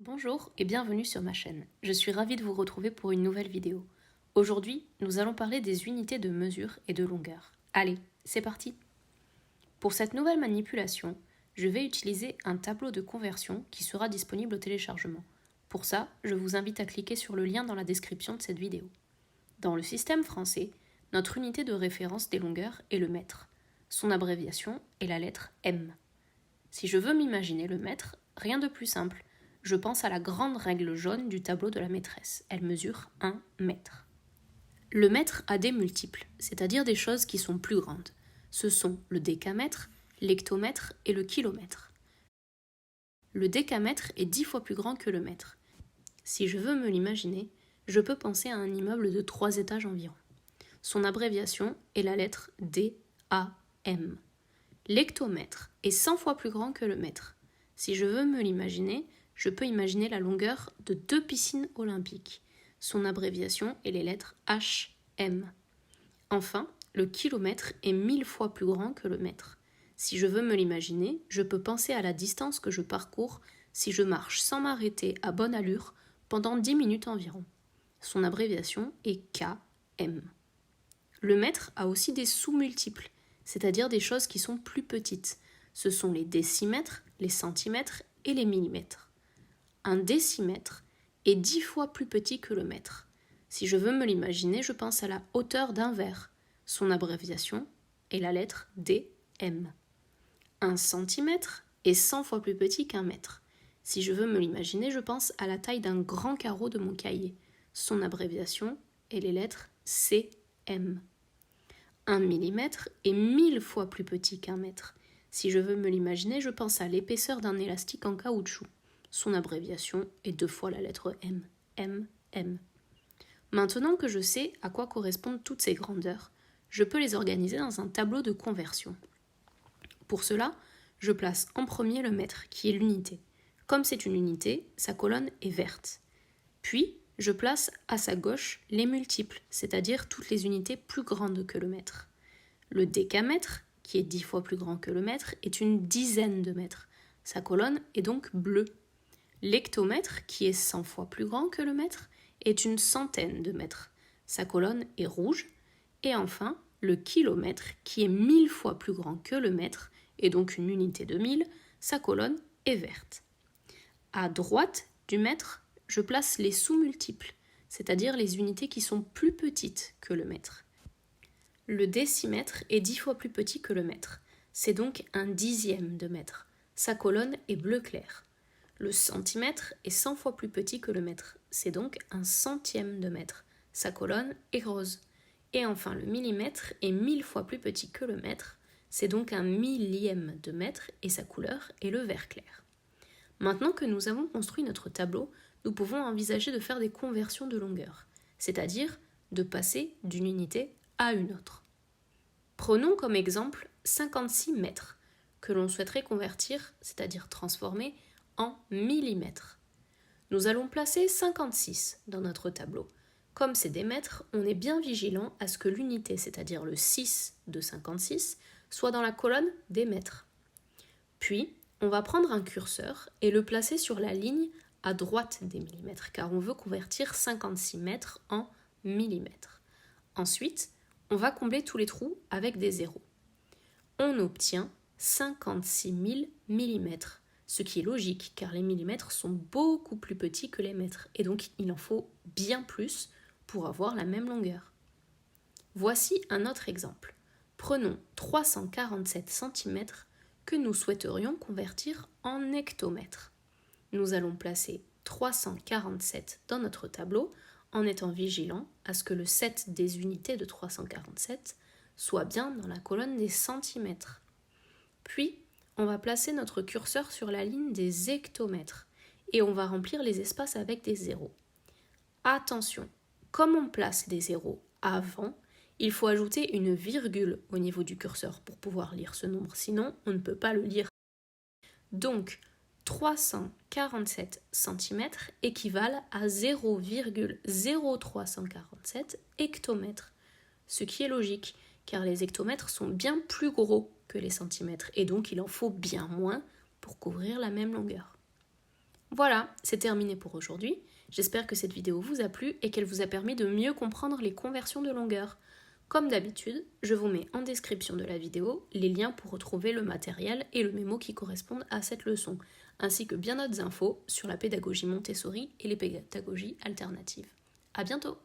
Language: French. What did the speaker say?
Bonjour et bienvenue sur ma chaîne. Je suis ravie de vous retrouver pour une nouvelle vidéo. Aujourd'hui, nous allons parler des unités de mesure et de longueur. Allez, c'est parti! Pour cette nouvelle manipulation, je vais utiliser un tableau de conversion qui sera disponible au téléchargement. Pour ça, je vous invite à cliquer sur le lien dans la description de cette vidéo. Dans le système français, notre unité de référence des longueurs est le mètre. Son abréviation est la lettre M. Si je veux m'imaginer le mètre, rien de plus simple. Je pense à la grande règle jaune du tableau de la maîtresse. Elle mesure 1 mètre. Le mètre a des multiples, c'est-à-dire des choses qui sont plus grandes. Ce sont le décamètre, l'hectomètre et le kilomètre. Le décamètre est 10 fois plus grand que le mètre. Si je veux me l'imaginer, je peux penser à un immeuble de 3 étages environ. Son abréviation est la lettre DAM. L'hectomètre est 100 fois plus grand que le mètre. Si je veux me l'imaginer, je peux imaginer la longueur de 2 piscines olympiques. Son abréviation est les lettres HM. Enfin, le kilomètre est 1000 fois plus grand que le mètre. Si je veux me l'imaginer, je peux penser à la distance que je parcours si je marche sans m'arrêter à bonne allure pendant 10 minutes environ. Son abréviation est KM. Le mètre a aussi des sous-multiples, c'est-à-dire des choses qui sont plus petites. Ce sont les décimètres, les centimètres et les millimètres. Un décimètre est 10 fois plus petit que le mètre. Si je veux me l'imaginer, je pense à la hauteur d'un verre. Son abréviation est la lettre DM. Un centimètre est 100 fois plus petit qu'un mètre. Si je veux me l'imaginer, je pense à la taille d'un grand carreau de mon cahier. Son abréviation est les lettres CM. Un millimètre est 1000 fois plus petit qu'un mètre. Si je veux me l'imaginer, je pense à l'épaisseur d'un élastique en caoutchouc. Son abréviation est 2 fois la lettre M. MM. Maintenant que je sais à quoi correspondent toutes ces grandeurs, je peux les organiser dans un tableau de conversion. Pour cela, je place en premier le mètre, qui est l'unité. Comme c'est une unité, sa colonne est verte. Puis, je place à sa gauche les multiples, c'est-à-dire toutes les unités plus grandes que le mètre. Le décamètre, qui est 10 fois plus grand que le mètre, est une dizaine de mètres. Sa colonne est donc bleue. L'hectomètre, qui est 100 fois plus grand que le mètre, est une centaine de mètres. Sa colonne est rouge. Et enfin, le kilomètre, qui est 1000 fois plus grand que le mètre, et donc une unité de 1000, sa colonne est verte. À droite du mètre, je place les sous-multiples, c'est-à-dire les unités qui sont plus petites que le mètre. Le décimètre est 10 fois plus petit que le mètre. C'est donc un dixième de mètre. Sa colonne est bleu clair. Le centimètre est 100 fois plus petit que le mètre. C'est donc un centième de mètre. Sa colonne est rose. Et enfin, le millimètre est 1000 fois plus petit que le mètre. C'est donc un millième de mètre et sa couleur est le vert clair. Maintenant que nous avons construit notre tableau, nous pouvons envisager de faire des conversions de longueur, c'est-à-dire de passer d'une unité à une autre. Prenons comme exemple 56 mètres, que l'on souhaiterait convertir, c'est-à-dire transformer, en millimètres. Nous allons placer 56 dans notre tableau. Comme c'est des mètres, on est bien vigilant à ce que l'unité, c'est-à-dire le 6 de 56, soit dans la colonne des mètres. Puis, on va prendre un curseur et le placer sur la ligne à droite des millimètres, car on veut convertir 56 mètres en millimètres. Ensuite, on va combler tous les trous avec des zéros. On obtient 56 000 millimètres, ce qui est logique, car les millimètres sont beaucoup plus petits que les mètres, et donc il en faut bien plus pour avoir la même longueur. Voici un autre exemple. Prenons 347 cm que nous souhaiterions convertir en hectomètres. Nous allons placer 347 dans notre tableau en étant vigilant à ce que le 7 des unités de 347 soit bien dans la colonne des centimètres. Puis, on va placer notre curseur sur la ligne des hectomètres et on va remplir les espaces avec des zéros. Attention, comme on place des zéros avant, il faut ajouter une virgule au niveau du curseur pour pouvoir lire ce nombre, sinon on ne peut pas le lire. Donc, 347 cm équivalent à 0,0347 hectomètres, ce qui est logique, car les hectomètres sont bien plus gros que les centimètres, et donc il en faut bien moins pour couvrir la même longueur. Voilà, c'est terminé pour aujourd'hui. J'espère que cette vidéo vous a plu et qu'elle vous a permis de mieux comprendre les conversions de longueur. Comme d'habitude, je vous mets en description de la vidéo les liens pour retrouver le matériel et le mémo qui correspondent à cette leçon, ainsi que bien d'autres infos sur la pédagogie Montessori et les pédagogies alternatives. À bientôt!